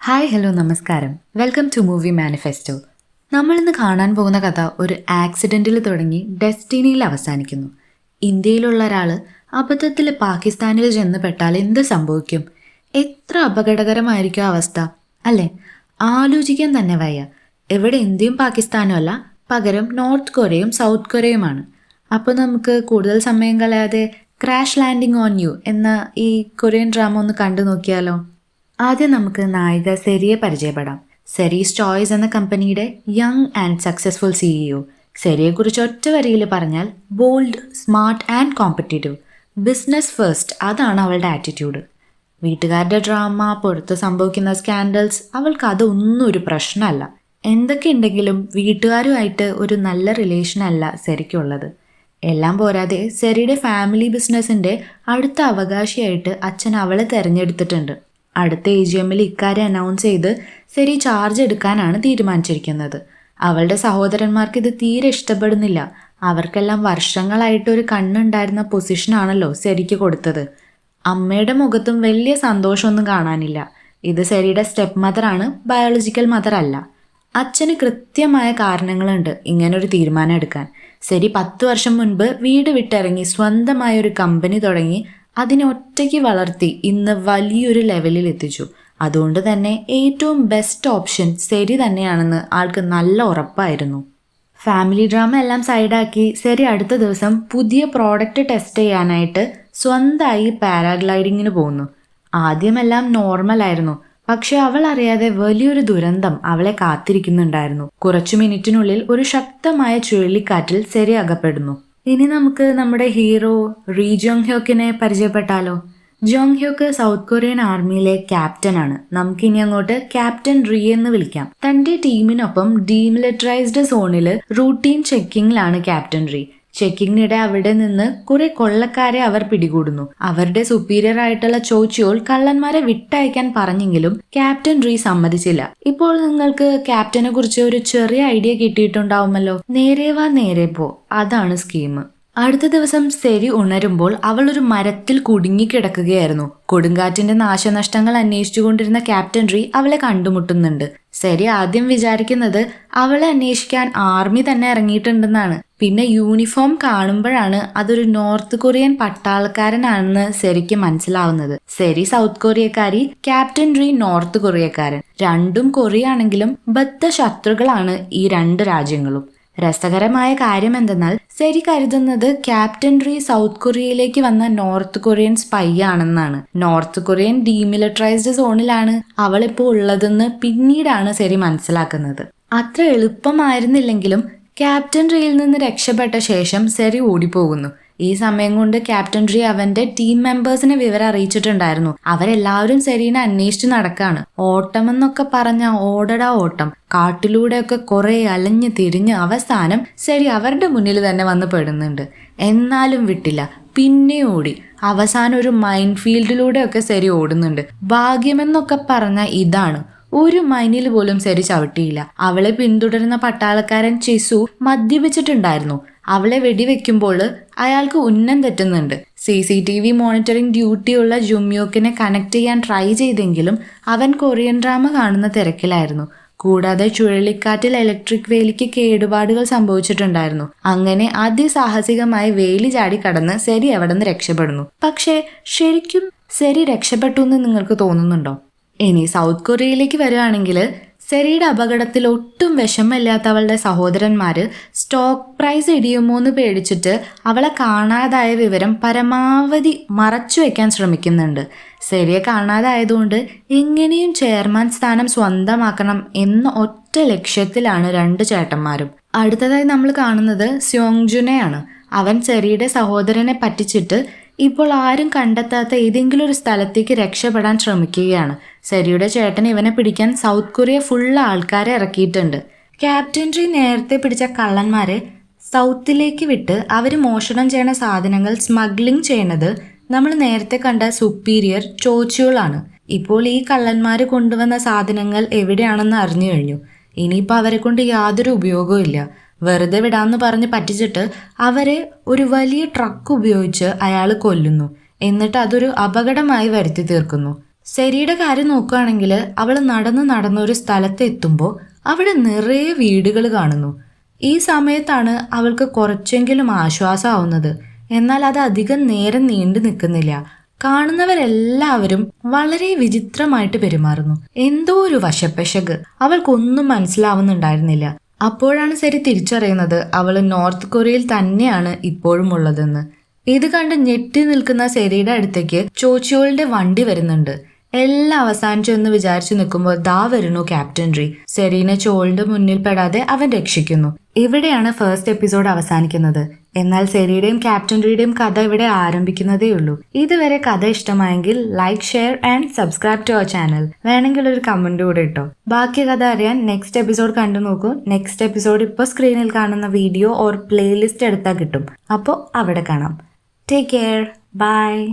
Hi hello നമസ്കാരം. Welcome to movie manifesto. നമ്മളിന്ന് കാണാൻ പോകുന്ന കഥ ഒരു ആക്സിഡൻറ്റിൽ തുടങ്ങി ഡെസ്റ്റിനിയിൽ അവസാനിക്കുന്നു. ഇന്ത്യയിലുള്ള ഒരാൾ അബദ്ധത്തിൽ പാകിസ്ഥാനിൽ ചെന്ന് പെട്ടാൽ എന്ത് സംഭവിക്കും? എത്ര അപകടകരമായിരിക്കും അവസ്ഥ അല്ലേ? ആലോചിക്കാൻ തന്നെ വയ്യ. എവിടെ ഇന്ത്യയും പാകിസ്ഥാനും അല്ല, പകരം നോർത്ത് കൊറിയയും സൗത്ത് കൊറിയയുമാണ്. അപ്പോൾ നമുക്ക് കൂടുതൽ സമയം കളയാതെ ക്രാഷ് ലാൻഡിംഗ് ഓൺ യു എന്ന ഈ കൊറിയൻ ഡ്രാമ ഒന്ന് കണ്ടു നോക്കിയാലോ? ആദ്യം നമുക്ക് നായിക സെരിയെ പരിചയപ്പെടാം. സെരീസ് ചോയ്സ് എന്ന കമ്പനിയുടെ യങ് ആൻഡ് സക്സസ്ഫുൾ CEO. സെരിയെക്കുറിച്ച് ഒറ്റ വരിയിൽ പറഞ്ഞാൽ bold, smart and competitive. Business first, അതാണ് അവളുടെ ആറ്റിറ്റ്യൂഡ്. വീട്ടുകാരുടെ ഡ്രാമ, പുറത്ത് സംഭവിക്കുന്ന സ്കാൻഡൽസ്, അവൾക്ക് അതൊന്നും ഒരു പ്രശ്നമല്ല. എന്തൊക്കെ ഉണ്ടെങ്കിലും വീട്ടുകാരുമായിട്ട് ഒരു നല്ല റിലേഷൻ അല്ല സെരിക്കുള്ളത്. എല്ലാം പോരാതെ സെരിയുടെ ഫാമിലി ബിസിനസ്സിൻ്റെ അടുത്ത അവകാശിയായിട്ട് അച്ഛൻ അവളെ തിരഞ്ഞെടുത്തിട്ടുണ്ട്. അടുത്ത AGMൽ ഇക്കാര്യം അനൗൺസ് ചെയ്ത് സെരി ചാർജ് എടുക്കാനാണ് തീരുമാനിച്ചിരിക്കുന്നത്. അവളുടെ സഹോദരന്മാർക്ക് ഇത് തീരെ ഇഷ്ടപ്പെടുന്നില്ല. അവർക്കെല്ലാം വർഷങ്ങളായിട്ടൊരു കണ്ണുണ്ടായിരുന്ന പൊസിഷനാണല്ലോ സെരിക്ക് കൊടുത്തത്. അമ്മയുടെ മുഖത്തും വലിയ സന്തോഷമൊന്നും കാണാനില്ല. ഇത് സെരിയുടെ സ്റ്റെപ്പ് മദറാണ്, ബയോളജിക്കൽ മദർ അല്ല. അച്ഛന് കൃത്യമായ കാരണങ്ങളുണ്ട് ഇങ്ങനൊരു തീരുമാനം എടുക്കാൻ. സെരി 10 വർഷം മുൻപ് വീട് വിട്ടിറങ്ങി സ്വന്തമായൊരു കമ്പനി തുടങ്ങി അതിനെ ഒറ്റയ്ക്ക് വളർത്തി ഇന്ന് വലിയൊരു ലെവലിൽ എത്തിച്ചു. അതുകൊണ്ട് തന്നെ ഏറ്റവും ബെസ്റ്റ് ഓപ്ഷൻ സെരി തന്നെയാണെന്ന് ആൾക്ക് നല്ല ഉറപ്പായിരുന്നു. ഫാമിലി ഡ്രാമ എല്ലാം സൈഡാക്കി സെരി അടുത്ത ദിവസം പുതിയ പ്രോഡക്റ്റ് ടെസ്റ്റ് ചെയ്യാനായിട്ട് സ്വന്തമായി പാരാഗ്ലൈഡിങ്ങിന് പോകുന്നു. ആദ്യമെല്ലാം നോർമലായിരുന്നു, പക്ഷെ അവൾ അറിയാതെ വലിയൊരു ദുരന്തം അവളെ കാത്തിരിക്കുന്നുണ്ടായിരുന്നു. കുറച്ചു മിനിറ്റിനുള്ളിൽ ഒരു ശക്തമായ ചുഴലിക്കാറ്റിൽ സെരി അകപ്പെടുന്നു. ഇനി നമുക്ക് നമ്മുടെ ഹീറോ റീ ജോങ് ഹ്യോക്കിനെ പരിചയപ്പെട്ടാലോ? ജോങ് ഹ്യോക്ക് സൗത്ത് കൊറിയൻ ആർമിയിലെ ക്യാപ്റ്റനാണ്. നമുക്കിനി അങ്ങോട്ട് ക്യാപ്റ്റൻ റീ എന്ന് വിളിക്കാം. തന്റെ ടീമിനൊപ്പം ഡീമിലിറ്ററൈസ്ഡ് സോണിൽ റൂട്ടീൻ ചെക്കിങ്ങിലാണ് ക്യാപ്റ്റൻ റീ. ചെക്കിങ്ങിനിടെ അവിടെ നിന്ന് കുറെ കൊള്ളക്കാരെ അവർ പിടികൂടുന്നു. അവരുടെ സുപ്പീരിയർ ആയിട്ടുള്ള ചോച്ചിയോൾ കള്ളന്മാരെ വിട്ടയക്കാൻ പറഞ്ഞെങ്കിലും ക്യാപ്റ്റൻ റീ സമ്മതിച്ചില്ല. ഇപ്പോൾ നിങ്ങൾക്ക് ക്യാപ്റ്റനെ കുറിച്ച് ഒരു ചെറിയ ഐഡിയ കിട്ടിയിട്ടുണ്ടാവുമല്ലോ. നേരെ വാ നേരെ പോ, അതാണ് സ്കീം. അടുത്ത ദിവസം സെരി ഉണരുമ്പോൾ അവൾ ഒരു മരത്തിൽ കുടുങ്ങിക്കിടക്കുകയായിരുന്നു. കൊടുങ്കാറ്റിന്റെ നാശനഷ്ടങ്ങൾ അന്വേഷിച്ചുകൊണ്ടിരുന്ന ക്യാപ്റ്റൻ റീ അവളെ കണ്ടുമുട്ടുന്നുണ്ട്. സെരി ആദ്യം വിചാരിക്കുന്നത് അവളെ അന്വേഷിക്കാൻ ആർമി തന്നെ ഇറങ്ങിയിട്ടുണ്ടെന്നാണ്. പിന്നെ യൂണിഫോം കാണുമ്പോഴാണ് അതൊരു നോർത്ത് കൊറിയൻ പട്ടാളക്കാരനാണെന്ന് സെരിക്ക് മനസ്സിലാവുന്നത്. സെരി സൗത്ത് കൊറിയക്കാരി, ക്യാപ്റ്റൻ റീ നോർത്ത് കൊറിയക്കാരൻ. രണ്ടും കൊറിയാണെങ്കിലും ബദ്ധ ശത്രുക്കളാണ് ഈ രണ്ട് രാജ്യങ്ങളും. രസകരമായ കാര്യം എന്തെന്നാൽ സെരി കരുതുന്നത് ക്യാപ്റ്റൻ റീ സൗത്ത് കൊറിയയിലേക്ക് വന്ന നോർത്ത് കൊറിയൻ സ്പൈ ആണെന്നാണ്. നോർത്ത് കൊറിയൻ ഡീമിലിറ്ററൈസ്ഡ് സോണിലാണ് അവളിപ്പോൾ ഉള്ളതെന്ന് പിന്നീടാണ് സെരി മനസ്സിലാക്കുന്നത്. അത്ര എളുപ്പമായിരുന്നില്ലെങ്കിലും ക്യാപ്റ്റൻ റീയിൽ നിന്ന് രക്ഷപ്പെട്ട ശേഷം സെരി ഓടിപ്പോകുന്നു. ഈ സമയം കൊണ്ട് ക്യാപ്റ്റൻ റീ അവന്റെ ടീം മെമ്പേഴ്സിനെ വിവരം അറിയിച്ചിട്ടുണ്ടായിരുന്നു. അവരെല്ലാവരും സെരീനെ അന്വേഷിച്ച് നടക്കാണ്. ഓട്ടമെന്നൊക്കെ പറഞ്ഞ ഓടടാ ഓട്ടം. കാട്ടിലൂടെയൊക്കെ കുറെ അലഞ്ഞ് തിരിഞ്ഞ് അവസാനം സെരി അവരുടെ മുന്നിൽ തന്നെ വന്ന് പെടുന്നുണ്ട്. എന്നാലും വിട്ടില്ല, പിന്നെ ഓടി. അവസാനം ഒരു മൈൻ ഫീൽഡിലൂടെയൊക്കെ സെരി ഓടുന്നുണ്ട്. ഭാഗ്യമെന്നൊക്കെ പറഞ്ഞ ഇതാണ്, ഒരു മൈനിൽ പോലും സെരി ചവിട്ടിയില്ല. അവളെ പിന്തുടരുന്ന പട്ടാളക്കാരൻ ചിസു മദ്യപിച്ചിട്ടുണ്ടായിരുന്നു. അവളെ വെടിവെക്കുമ്പോൾ അയാൾക്ക് ഉന്നം തെറ്റുന്നുണ്ട്. CCTV മോണിറ്ററിംഗ് ഡ്യൂട്ടിയുള്ള ജുമ്യോക്കിനെ കണക്ട് ചെയ്യാൻ ട്രൈ ചെയ്തെങ്കിലും അവൻ കൊറിയൻ ഡ്രാമ കാണുന്ന തിരക്കിലായിരുന്നു. കൂടാതെ ചുഴലിക്കാറ്റിൽ ഇലക്ട്രിക് വേലിക്ക് കേടുപാടുകൾ സംഭവിച്ചിട്ടുണ്ടായിരുന്നു. അങ്ങനെ അതിസാഹസികമായി വേലി ചാടി കടന്ന് സെരി അവിടെ നിന്ന് രക്ഷപ്പെടുന്നു. പക്ഷേ ശരിക്കും സെരി രക്ഷപ്പെട്ടു എന്ന് നിങ്ങൾക്ക് തോന്നുന്നുണ്ടോ? ഇനി സൗത്ത് കൊറിയയിലേക്ക് വരികയാണെങ്കിൽ സെരിയുടെ അപകടത്തിൽ ഒട്ടും വിഷമമില്ലാത്ത അവളുടെ സഹോദരന്മാര് സ്റ്റോക്ക് പ്രൈസ് ഇടിയുമോ എന്ന് പേടിച്ചിട്ട് അവളെ കാണാതായ വിവരം പരമാവധി മറച്ചു വെക്കാൻ ശ്രമിക്കുന്നുണ്ട്. സെരിയെ കാണാതായതുകൊണ്ട് എങ്ങനെയും ചെയർമാൻ സ്ഥാനം സ്വന്തമാക്കണം എന്ന ഒറ്റ ലക്ഷ്യത്തിലാണ് രണ്ട് ചേട്ടന്മാരും. അടുത്തതായി നമ്മൾ കാണുന്നത് സ്യോങ്ജുനെയാണ്. അവൻ സെരിയുടെ സഹോദരനെ പറ്റിച്ചിട്ട് ഇപ്പോൾ ആരും കണ്ടെത്താത്ത ഏതെങ്കിലും ഒരു സ്ഥലത്തേക്ക് രക്ഷപ്പെടാൻ ശ്രമിക്കുകയാണ്. സെരിയുടെ ചേട്ടൻ ഇവനെ പിടിക്കാൻ സൗത്ത് കൊറിയ ഫുള്ള് ആൾക്കാരെ ഇറക്കിയിട്ടുണ്ട്. ക്യാപ്റ്റൻ റീ നേരത്തെ പിടിച്ച കള്ളന്മാരെ സൗത്തിലേക്ക് വിട്ട് അവർ മോഷണം ചെയ്യുന്ന സാധനങ്ങൾ സ്മഗ്ലിംഗ് ചെയ്യുന്നത് നമ്മൾ നേരത്തെ കണ്ട സുപ്പീരിയർ ചോച്ചിയോളാണ്. ഇപ്പോൾ ഈ കള്ളന്മാർ കൊണ്ടുവന്ന സാധനങ്ങൾ എവിടെയാണെന്ന് അറിഞ്ഞു കഴിഞ്ഞു. ഇനിയിപ്പോൾ അവരെ കൊണ്ട് യാതൊരു ഉപയോഗവും ഇല്ല. വെറുതെ വിടാമെന്ന് പറഞ്ഞ് പറ്റിച്ചിട്ട് അവരെ ഒരു വലിയ ട്രക്ക് ഉപയോഗിച്ച് അയാൾ കൊല്ലുന്നു. എന്നിട്ട് അതൊരു അപകടമായി വരുത്തി തീർക്കുന്നു. സെരിയുടെ കാര്യം നോക്കുകയാണെങ്കിൽ അവൾ നടന്നൊരു സ്ഥലത്ത് എത്തുമ്പോൾ അവിടെ നിറയെ വീടുകൾ കാണുന്നു. ഈ സമയത്താണ് അവൾക്ക് കുറച്ചെങ്കിലും ആശ്വാസമാവുന്നത്. എന്നാൽ അത് അധികം നേരം നീണ്ടു നിൽക്കുന്നില്ല. കാണുന്നവരെല്ലാവരും വളരെ വിചിത്രമായിട്ട് പെരുമാറുന്നു. എന്തോ ഒരു വശപ്പശക് അവൾക്കൊന്നും മനസ്സിലാവുന്നുണ്ടായിരുന്നില്ല. അപ്പോഴാണ് സെരി തിരിച്ചറിയുന്നത് അവൾ നോർത്ത് കൊറിയയിൽ തന്നെയാണ് ഇപ്പോഴും ഉള്ളതെന്ന്. ഇത് കണ്ട് ഞെട്ടി നിൽക്കുന്ന സെരിയുടെ അടുത്തേക്ക് ചോച്ചിയോളിന്റെ വണ്ടി വരുന്നുണ്ട്. എല്ലാം അവസാനിച്ചു എന്ന് വിചാരിച്ചു നിൽക്കുമ്പോൾ ദാ വരുന്നു ക്യാപ്റ്റൻ റീ. സെറീനെ ചോളിന്റെ മുന്നിൽ പെടാതെ അവൻ രക്ഷിക്കുന്നു. ഇവിടെയാണ് ഫസ്റ്റ് എപ്പിസോഡ് അവസാനിക്കുന്നത്. എന്നാൽ സെരിയുടെയും ക്യാപ്റ്റൻ റീയുടെയും കഥ ഇവിടെ ആരംഭിക്കുന്നതേ ഉള്ളൂ. ഇതുവരെ കഥ ഇഷ്ടമായെങ്കിൽ like, share and subscribe to our channel. വേണമെങ്കിൽ ഒരു കമന്റ് കൂടെ ഇട്ടോ. ബാക്കി കഥ അറിയാൻ നെക്സ്റ്റ് എപ്പിസോഡ് കണ്ടു നോക്കൂ. നെക്സ്റ്റ് എപ്പിസോഡ് ഇപ്പോൾ സ്ക്രീനിൽ കാണുന്ന വീഡിയോ ഓർ പ്ലേലിസ്റ്റ് എടുത്താൽ കിട്ടും. അപ്പോൾ അവിടെ കാണാം. Take care. ബൈ.